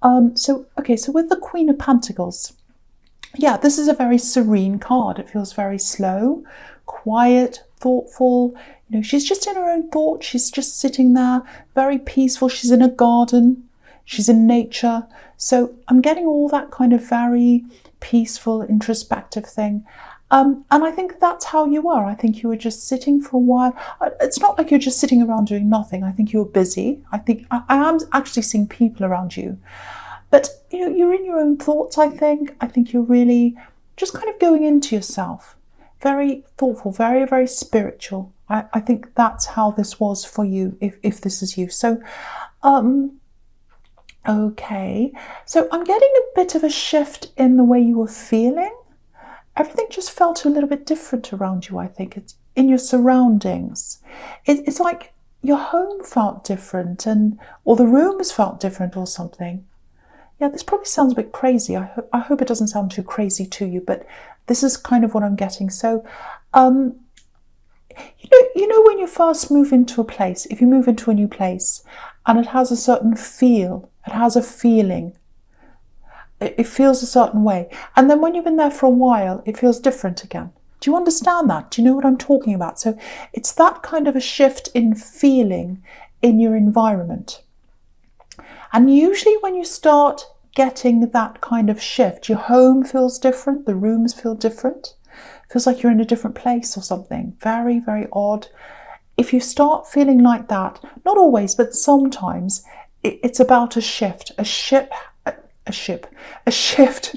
Okay, so with the Queen of Pentacles, yeah, this is a very serene card. It feels very slow, quiet, thoughtful. You know, she's just in her own thoughts. She's just sitting there, very peaceful. She's in a garden. She's in nature. So I'm getting all that kind of very peaceful, introspective thing. And I think that's how you were. I think you were just sitting for a while. It's not like you're just sitting around doing nothing. I think you were busy. I think I am actually seeing people around you. But you know, you're in your own thoughts, I think. I think you're really just kind of going into yourself. Very thoughtful, very, very spiritual. I think that's how this was for you, if this is you. So, okay. So I'm getting a bit of a shift in the way you were feeling. Everything just felt a little bit different around you, I think. It's in your surroundings. It's like your home felt different, or the rooms felt different or something. Yeah, this probably sounds a bit crazy. I hope it doesn't sound too crazy to you, but this is kind of what I'm getting. So, you know when you first move into a place, if you move into a new place and it has a certain feel, it has a feeling, it feels a certain way. And then when you've been there for a while, it feels different again. Do you understand that? Do you know what I'm talking about? So it's that kind of a shift in feeling in your environment. And usually when you start getting that kind of shift, your home feels different, the rooms feel different. It feels like you're in a different place or something. Very, very odd. If you start feeling like that, not always, but sometimes, it's about a shift, a shift,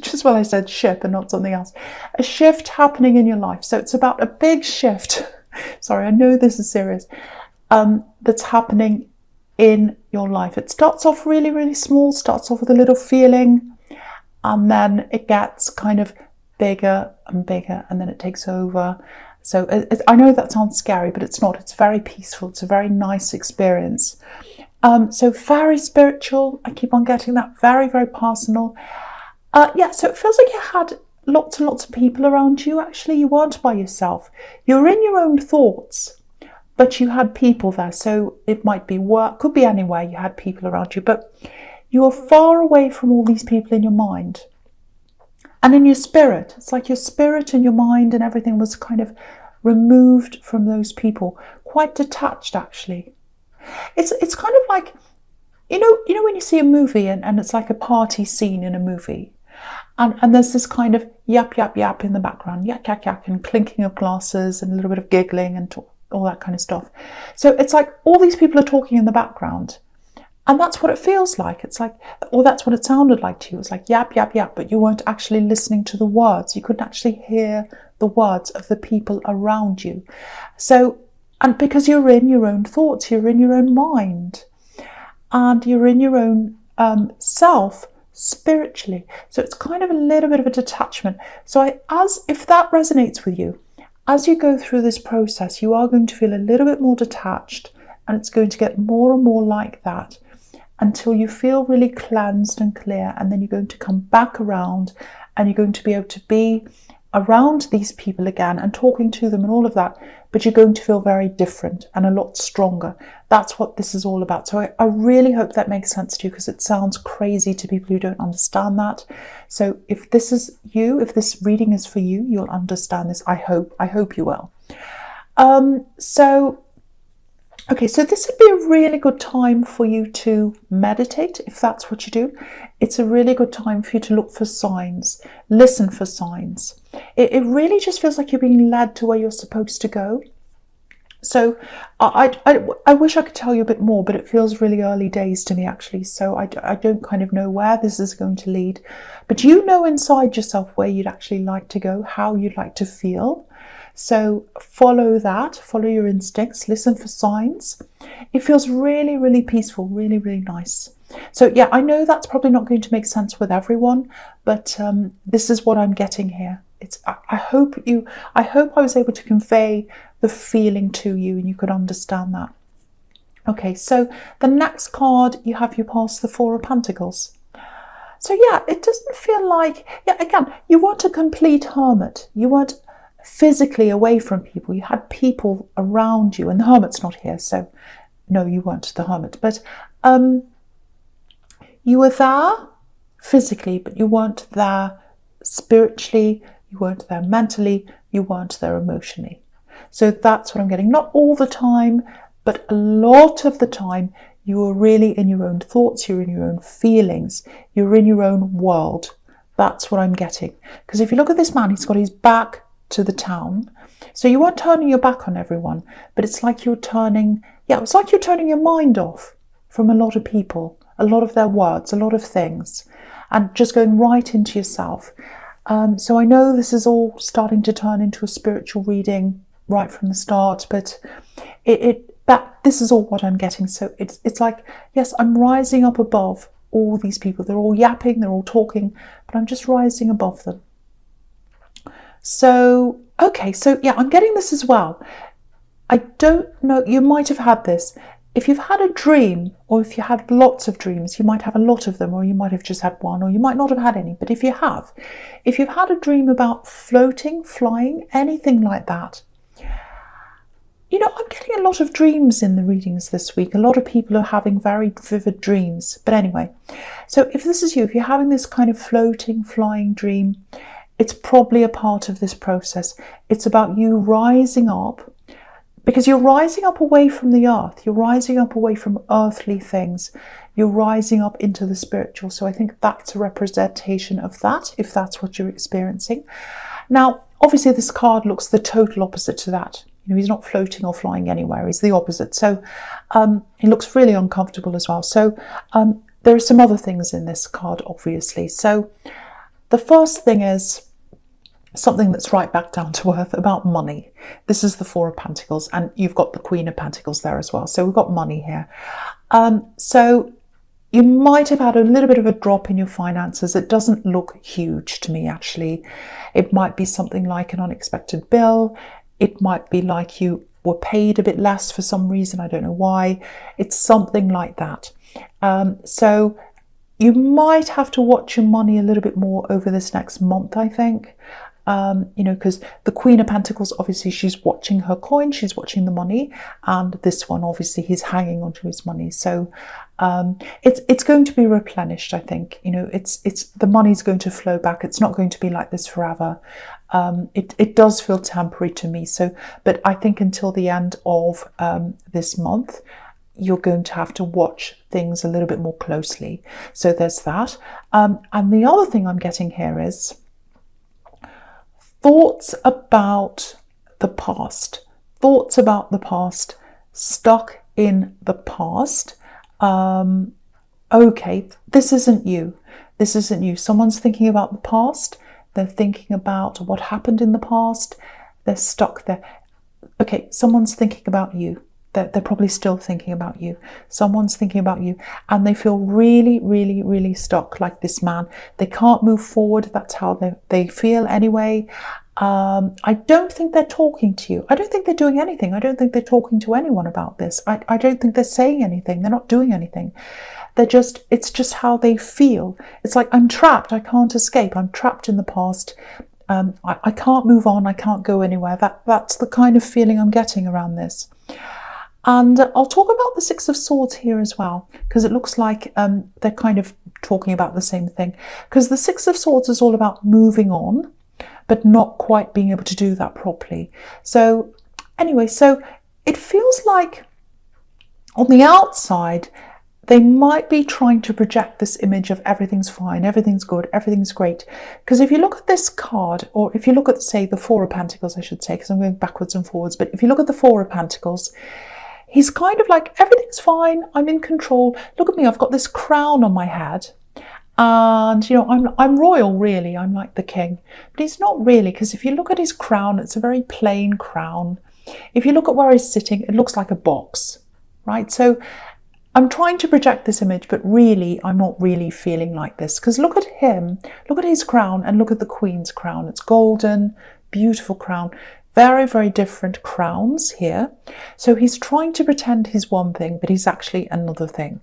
just what I said, ship and not something else. A shift happening in your life. So it's about a big shift. Sorry, I know this is serious. That's happening in your life. It starts off really, really small, starts off with a little feeling, and then it gets kind of bigger and bigger, and then it takes over. So I know that sounds scary, but it's not. It's very peaceful. It's a very nice experience. So very spiritual. I keep on getting that. Very, very personal. Yeah, so it feels like you had lots and lots of people around you. Actually, you weren't by yourself. You're in your own thoughts, but you had people there. So it might be work, could be anywhere. You had people around you, but you were far away from all these people in your mind. And in your spirit, it's like your spirit and your mind and everything was kind of removed from those people. Quite detached, actually. It's kind of like, you know when you see a movie and it's like a party scene in a movie, and there's this kind of yap, yap, yap in the background, yak, yak, yak, and clinking of glasses and a little bit of giggling and all that kind of stuff. So it's like all these people are talking in the background, and that's what it feels like. It's like, or that's what it sounded like to you. It's like yap, yap, yap, but you weren't actually listening to the words. You couldn't actually hear the words of the people around you. So, and because you're in your own thoughts, you're in your own mind, and you're in your own self spiritually. So it's kind of a little bit of a detachment. So if that resonates with you, as you go through this process, you are going to feel a little bit more detached, and it's going to get more and more like that until you feel really cleansed and clear, and then you're going to come back around and you're going to be able to be around these people again and talking to them and all of that, but you're going to feel very different and a lot stronger. That's what this is all about. So I really hope that makes sense to you, because it sounds crazy to people who don't understand that. So if this is you, if this reading is for you, you'll understand this. I hope you will. Okay, so this would be a really good time for you to meditate, if that's what you do. It's a really good time for you to look for signs, listen for signs. It really just feels like you're being led to where you're supposed to go. So I wish I could tell you a bit more, but it feels really early days to me, actually. So I don't kind of know where this is going to lead. But you know inside yourself where you'd actually like to go, how you'd like to feel. So follow that, follow your instincts, listen for signs. It feels really, really peaceful, really, really nice. So yeah, I know that's probably not going to make sense with everyone, but this is what I'm getting here. I hope I was able to convey the feeling to you and you could understand that. Okay, so the next card you have, you pass the Four of Pentacles. So yeah, it doesn't feel like, yeah, again, you weren't a complete hermit. You weren't physically away from people. You had people around you, and the hermit's not here, so no, you weren't the hermit, but you were there, physically, but you weren't there spiritually, you weren't there mentally, you weren't there emotionally. So that's what I'm getting. Not all the time, but a lot of the time, you are really in your own thoughts, you're in your own feelings, you're in your own world. That's what I'm getting. Because if you look at this man, he's got his back to the town. So you aren't turning your back on everyone, but it's like you're turning, it's like you're turning your mind off from a lot of people, a lot of their words, a lot of things, and just going right into yourself. So I know this is all starting to turn into a spiritual reading right from the start, but this is all what I'm getting. So it's like, yes, I'm rising up above all these people. They're all yapping, they're all talking, but I'm just rising above them. So, okay, so yeah, I'm getting this as well. I don't know, you might have had this. If you've had a dream, or if you had lots of dreams, you might have a lot of them, or you might have just had one, or you might not have had any. But if you've had a dream about floating, flying, anything like that, you know, I'm getting a lot of dreams in the readings this week. A lot of people are having very vivid dreams. But anyway, so if this is you, if you're having this kind of floating, flying dream, it's probably a part of this process. It's about you rising up, because you're rising up away from the earth. You're rising up away from earthly things. You're rising up into the spiritual. So I think that's a representation of that, if that's what you're experiencing. Now, obviously this card looks the total opposite to that. You know, he's not floating or flying anywhere. He's the opposite. So he looks really uncomfortable as well. So there are some other things in this card, obviously. So the first thing is something that's right back down to earth about money. This is the Four of Pentacles, and you've got the Queen of Pentacles there as well. So we've got money here. So you might have had a little bit of a drop in your finances. It doesn't look huge to me, actually. It might be something like an unexpected bill. It might be like you were paid a bit less for some reason. I don't know why. It's something like that. So you might have to watch your money a little bit more over this next month, I think. You know, because the Queen of Pentacles, obviously she's watching her coin, she's watching the money, and this one, obviously, he's hanging onto his money. So it's going to be replenished, I think. You know, it's the money's going to flow back. It's not going to be like this forever. It does feel temporary to me. So, but I think until the end of this month, you're going to have to watch things a little bit more closely. So there's that. And the other thing I'm getting here is thoughts about the past. Thoughts about the past, stuck in the past. Okay, this isn't you. This isn't you. Someone's thinking about the past. They're thinking about what happened in the past. They're stuck there. Okay, someone's thinking about you. They're probably still thinking about you. Someone's thinking about you, and they feel really, really, really stuck, like this man. They can't move forward. That's how they feel anyway. I don't think they're talking to you. I don't think they're doing anything. I don't think they're talking to anyone about this. I don't think they're saying anything. They're not doing anything. It's just how they feel. It's like, I'm trapped. I can't escape. I'm trapped in the past. I can't move on. I can't go anywhere. That's the kind of feeling I'm getting around this. And I'll talk about the Six of Swords here as well, because it looks like they're kind of talking about the same thing. Because the Six of Swords is all about moving on, but not quite being able to do that properly. So anyway, so it feels like on the outside, they might be trying to project this image of everything's fine, everything's good, everything's great. Because if you look at this card, or if you look at, say, the Four of Pentacles, I should say, because I'm going backwards and forwards, but if you look at the Four of Pentacles, he's kind of like, everything's fine, I'm in control. Look at me, I've got this crown on my head. And, you know, I'm royal, really. I'm like the king. But he's not really, because if you look at his crown, it's a very plain crown. If you look at where he's sitting, it looks like a box, right? So I'm trying to project this image, but really, I'm not really feeling like this. Because look at him, look at his crown, and look at the Queen's crown. It's golden, beautiful crown. Very, very different crowns here. So he's trying to pretend he's one thing, but he's actually another thing.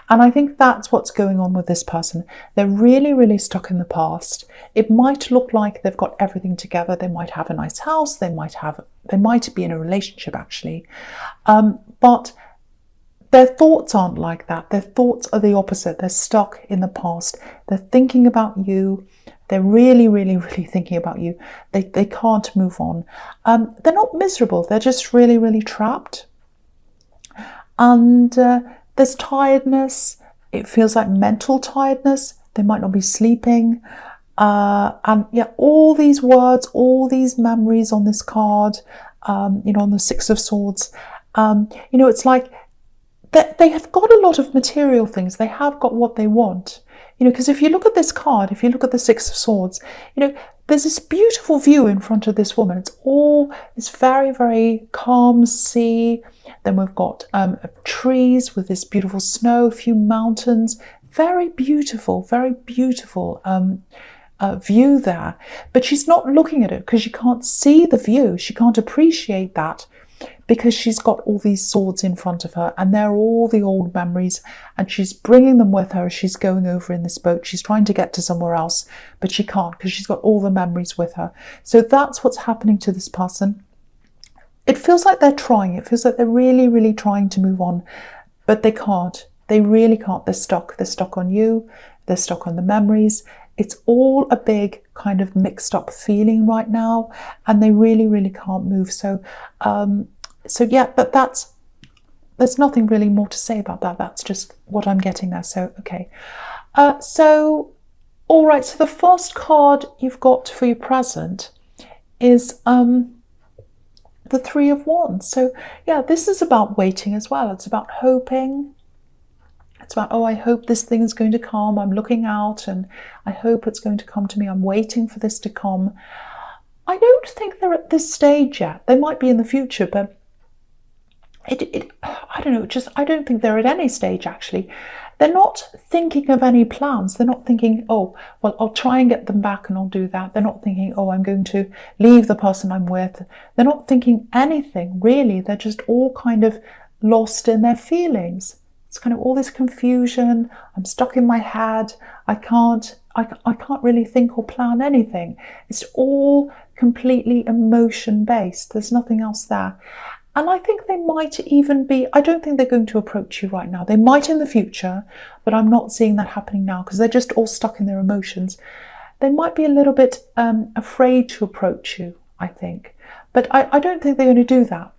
And I think that's what's going on with this person. They're really, really stuck in the past. It might look like they've got everything together. They might have a nice house. They might be in a relationship, actually. But their thoughts aren't like that. Their thoughts are the opposite. They're stuck in the past. They're thinking about you. They're really, really, really thinking about you. They can't move on. They're not miserable. They're just really, really trapped. And there's tiredness. It feels like mental tiredness. They might not be sleeping. And yeah, all these words, all these memories on this card, you know, on the Six of Swords, you know, it's like they have got a lot of material things. They have got what they want, you know, because if you look at this card, if you look at the Six of Swords, you know, there's this beautiful view in front of this woman. It's all this very, very calm sea. Then we've got trees with this beautiful snow, a few mountains. Very beautiful view there. But she's not looking at it because she can't see the view. She can't appreciate that because she's got all these swords in front of her, and they're all the old memories, and she's bringing them with her as she's going over in this boat. She's trying to get to somewhere else, but she can't because she's got all the memories with her. So that's what's happening to this person. It feels like they're trying. It feels like they're really, really trying to move on, but they can't. They really can't. They're stuck. They're stuck on you. They're stuck on the memories. It's all a big kind of mixed up feeling right now, and they really, really can't move. So yeah, but there's nothing really more to say about that. That's just what I'm getting there. So, okay. So, all right. So the first card you've got for your present is the Three of Wands. So yeah, this is about waiting as well. It's about hoping. It's about, oh, I hope this thing is going to come. I'm looking out and I hope it's going to come to me. I'm waiting for this to come. I don't think they're at this stage yet. They might be in the future, but I don't know, I don't think they're at any stage actually. They're not thinking of any plans. They're not thinking, oh, well, I'll try and get them back and I'll do that. They're not thinking, oh, I'm going to leave the person I'm with. They're not thinking anything really. They're just all kind of lost in their feelings. It's kind of all this confusion. I'm stuck in my head. I can't really think or plan anything. It's all completely emotion based. There's nothing else there. And I think they might even be, I don't think they're going to approach you right now. They might in the future, but I'm not seeing that happening now because they're just all stuck in their emotions. They might be a little bit afraid to approach you, I think. But I don't think they're going to do that.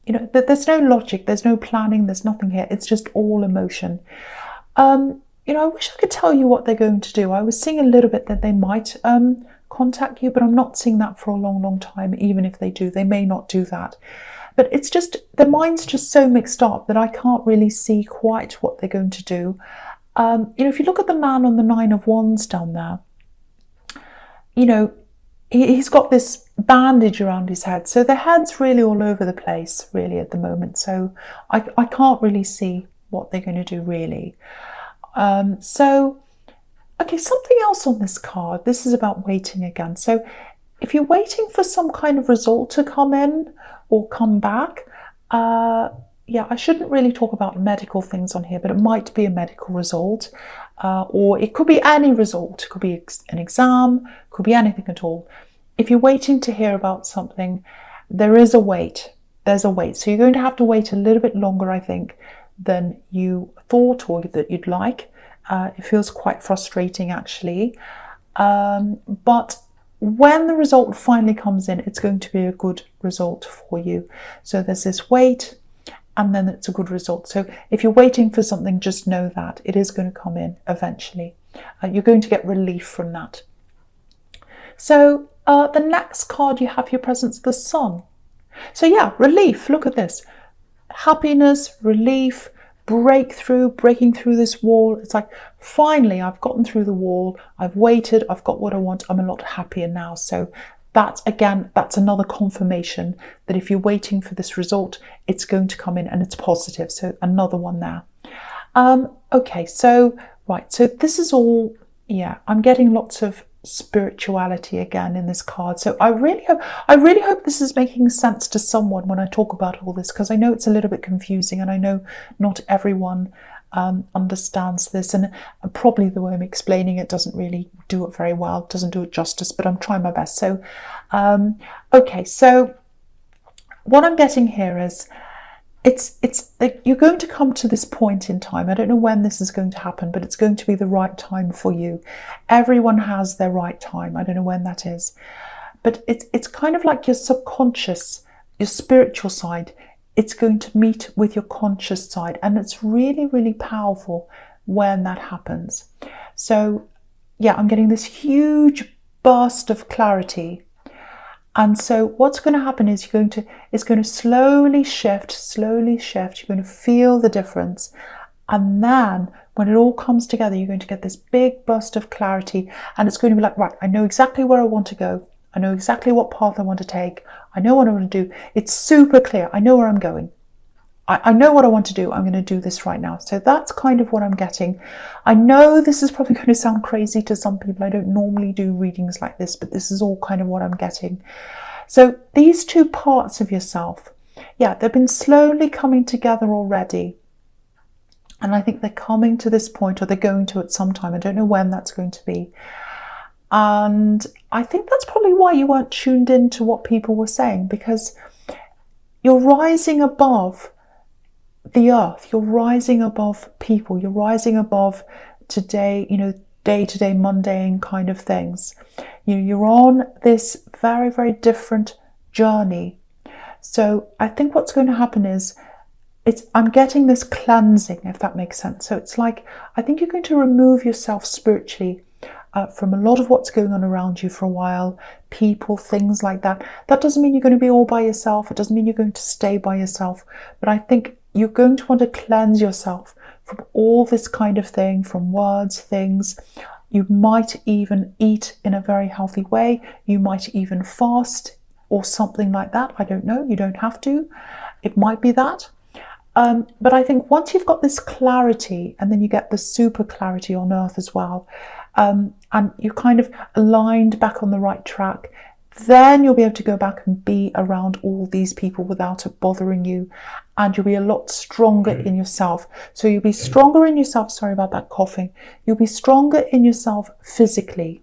You know, there's no logic, there's no planning, there's nothing here. It's just all emotion. You know, I wish I could tell you what they're going to do. I was seeing a little bit that they might contact you, but I'm not seeing that for a long, long time. Even if they do, they may not do that. But it's just, their mind's just so mixed up that I can't really see quite what they're going to do. You know, if you look at the man on the Nine of Wands down there, you know, he's got this bandage around his head. So the head's really all over the place, really, at the moment. So I can't really see what they're going to do, really. So, okay, something else on this card. This is about waiting again. So if you're waiting for some kind of result to come in or come back, yeah, I shouldn't really talk about medical things on here, but it might be a medical result, or it could be any result. It could be an exam, could be anything at all. If you're waiting to hear about something, there is a wait. There's a wait. So you're going to have to wait a little bit longer, I think, than you thought or that you'd like. It feels quite frustrating, actually. But when the result finally comes in, it's going to be a good result for you. So there's this wait, and then it's a good result. So if you're waiting for something, just know that it is going to come in eventually. You're going to get relief from that. So the next card you have your presence, the Sun. So yeah, relief. Look at this. Happiness, relief, breakthrough, breaking through this wall. It's like, finally, I've gotten through the wall. I've waited. I've got what I want. I'm a lot happier now. So that, again, that's another confirmation that if you're waiting for this result, it's going to come in and it's positive. So another one there. Okay, so, right. So this is all, yeah, I'm getting lots of spirituality again in this card. So I really hope this is making sense to someone when I talk about all this, because I know it's a little bit confusing and I know not everyone understands this, and probably the way I'm explaining it doesn't really do it very well, doesn't do it justice, but I'm trying my best. So okay, so what I'm getting here is it's like you're going to come to this point in time. I don't know when this is going to happen, but it's going to be the right time for you. Everyone has their right time. I don't know when that is, but it's kind of like your subconscious, your spiritual side. It's going to meet with your conscious side, and it's really, really powerful when that happens. So yeah, I'm getting this huge burst of clarity. And so what's going to happen is it's going to slowly shift. You're going to feel the difference. And then when it all comes together, you're going to get this big burst of clarity. And it's going to be like, right, I know exactly where I want to go. I know exactly what path I want to take. I know what I want to do. It's super clear. I know where I'm going. I know what I want to do. I'm going to do this right now. So that's kind of what I'm getting. I know this is probably going to sound crazy to some people. I don't normally do readings like this, but this is all kind of what I'm getting. So these two parts of yourself, yeah, they've been slowly coming together already. And I think they're coming to this point, or they're going to at some time. I don't know when that's going to be. And I think that's probably why you weren't tuned in to what people were saying, because you're rising above the earth, you're rising above people, you're rising above today, day-to-day mundane kind of things. You're on this very, very different journey. So I think what's going to happen is I'm getting this cleansing, if that makes sense. So it's like, I think you're going to remove yourself spiritually from a lot of what's going on around you for a while, people, things like that. That doesn't mean you're going to be all by yourself. It doesn't mean you're going to stay by yourself. But I think you're going to want to cleanse yourself from all this kind of thing, from words, things. You might even eat in a very healthy way. You might even fast or something like that. I don't know. You don't have to. It might be that. But I think once you've got this clarity, and then you get the super clarity on earth as well, and you're kind of aligned back on the right track, then you'll be able to go back and be around all these people without it bothering you, and you'll be a lot stronger in yourself. So you'll be stronger in yourself, sorry about that coughing, you'll be stronger in yourself physically.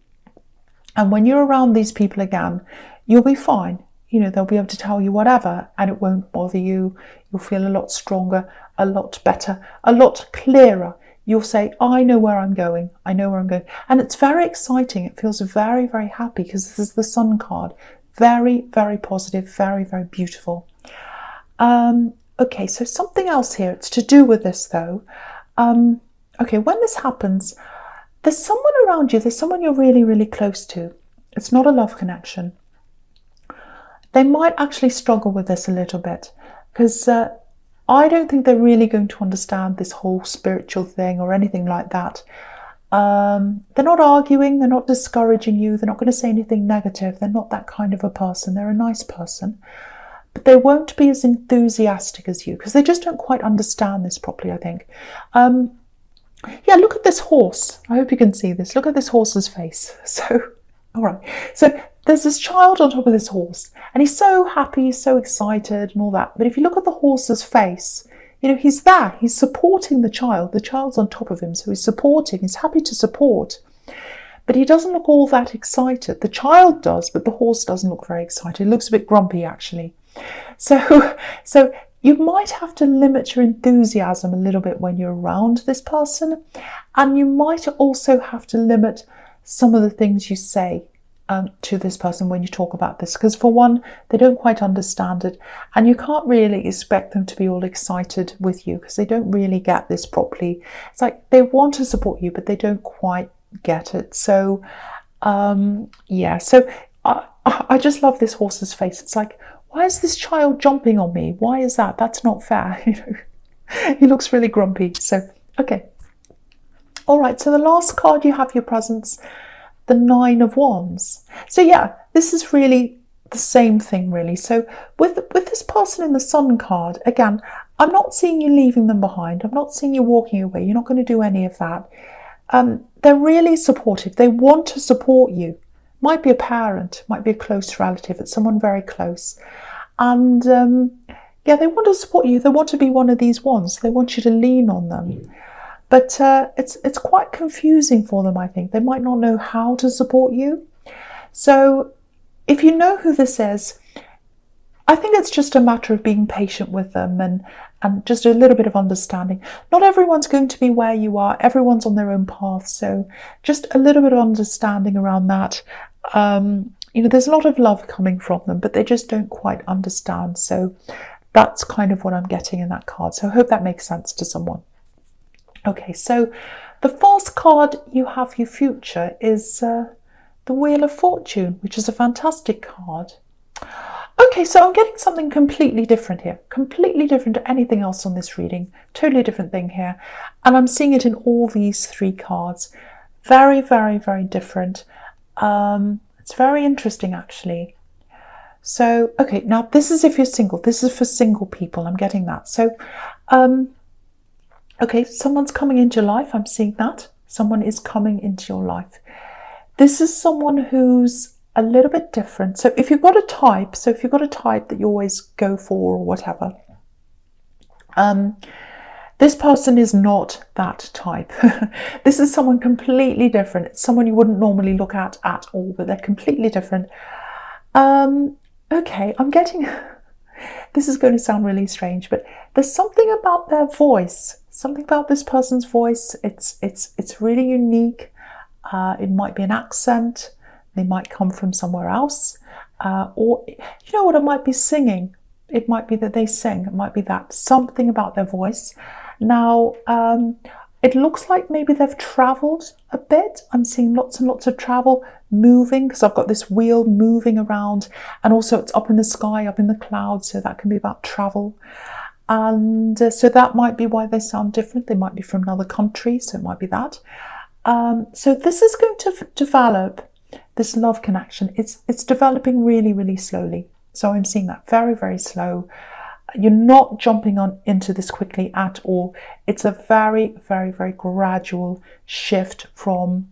And when you're around these people again, you'll be fine. They'll be able to tell you whatever, and it won't bother you. You'll feel a lot stronger, a lot better, a lot clearer. You'll say, I know where I'm going. I know where I'm going. And it's very exciting. It feels very, very happy, because this is the Sun card. Very, very positive, very, very beautiful. Okay, so something else here. It's to do with this though. Okay, when this happens, there's someone around you. There's someone you're really, really close to. It's not a love connection. They might actually struggle with this a little bit, because I don't think they're really going to understand this whole spiritual thing or anything like that. They're not arguing, they're not discouraging you, they're not going to say anything negative. They're not that kind of a person. They're a nice person, but they won't be as enthusiastic as you, because they just don't quite understand this properly, I think. Yeah, look at this horse. I hope you can see this. Look at this horse's face. So, all right. So there's this child on top of this horse, and he's so happy, he's so excited and all that. But if you look at the horse's face, he's there, he's supporting the child. The child's on top of him, so he's supporting, he's happy to support. But he doesn't look all that excited. The child does, but the horse doesn't look very excited. He looks a bit grumpy, actually. So you might have to limit your enthusiasm a little bit when you're around this person. And you might also have to limit some of the things you say to this person when you talk about this, because for one, they don't quite understand it, and you can't really expect them to be all excited with you, because they don't really get this properly. It's like they want to support you, but they don't quite get it. So yeah, so I just love this horse's face. It's like, why is this child jumping on me? Why is that? That's not fair. He looks really grumpy. So okay, all right, so the last card you have your presence, the Nine of Wands. So yeah, this is really the same thing, really. So with this person in the Sun card, again, I'm not seeing you leaving them behind. I'm not seeing you walking away. You're not going to do any of that. They're really supportive. They want to support you. Might be a parent, might be a close relative. It's someone very close. And yeah, they want to support you. They want to be one of these wands. They want you to lean on them. But it's quite confusing for them, I think. They might not know how to support you. So if you know who this is, I think it's just a matter of being patient with them and just a little bit of understanding. Not everyone's going to be where you are. Everyone's on their own path. So just a little bit of understanding around that. There's a lot of love coming from them, but they just don't quite understand. So that's kind of what I'm getting in that card. So I hope that makes sense to someone. Okay, so the fourth card you have for your future is the Wheel of Fortune, which is a fantastic card. Okay, so I'm getting something completely different here, completely different to anything else on this reading, totally different thing here. And I'm seeing it in all these three cards. Very, very, very different. It's very interesting, actually. So, okay, now this is if you're single. This is for single people. I'm getting that. So, okay, someone's coming into your life. I'm seeing that. Someone is coming into your life. This is someone who's a little bit different. So if you've got a type, that you always go for or whatever, this person is not that type. This is someone completely different. It's someone you wouldn't normally look at all, but they're completely different. Okay, I'm getting, this is going to sound really strange, but there's something about their voice, something about this person's voice. It's really unique. It might be an accent. They might come from somewhere else, or you know what, it might be singing. It might be that they sing. It might be that something about their voice. Now, it looks like maybe they've travelled a bit. I'm seeing lots and lots of travel, moving, because I've got this wheel moving around, and also it's up in the sky, up in the clouds, so that can be about travel. And so that might be why they sound different. They might be from another country, so it might be that. So this is going to develop. This love connection, it's developing really, really slowly. So I'm seeing that very, very slow. You're not jumping into this quickly at all. It's a very, very, very gradual shift from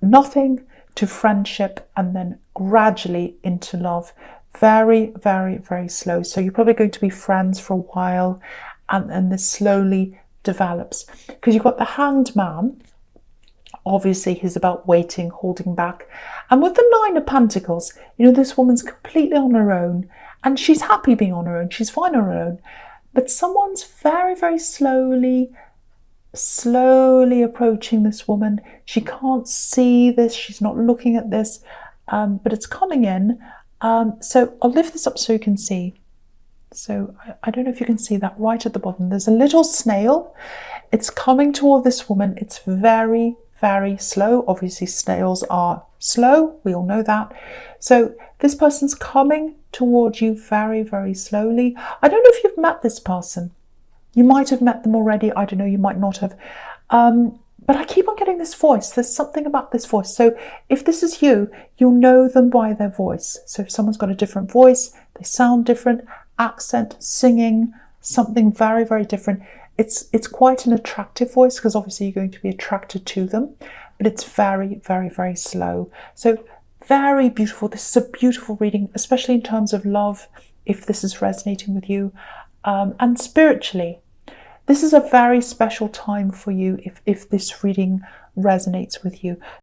nothing to friendship and then gradually into love. Very, very, very slow. So you're probably going to be friends for a while, and this slowly develops. Because you've got the Hanged Man. Obviously, he's about waiting, holding back. And with the Nine of Pentacles, this woman's completely on her own, and she's happy being on her own. She's fine on her own. But someone's very, very slowly approaching this woman. She can't see this. She's not looking at this, but it's coming in. So I'll lift this up so you can see. So I don't know if you can see that right at the bottom. There's a little snail. It's coming toward this woman. It's very, very slow. Obviously, snails are slow. We all know that. So this person's coming towards you very, very slowly. I don't know if you've met this person. You might have met them already. I don't know. You might not have. But I keep on getting this voice. There's something about this voice. So if this is you, you'll know them by their voice. So if someone's got a different voice, they sound different, accent, singing, something very, very different. It's quite an attractive voice, because obviously you're going to be attracted to them, but it's very, very, very slow. So very beautiful. This is a beautiful reading, especially in terms of love, if this is resonating with you, and spiritually. This is a very special time for you if this reading resonates with you.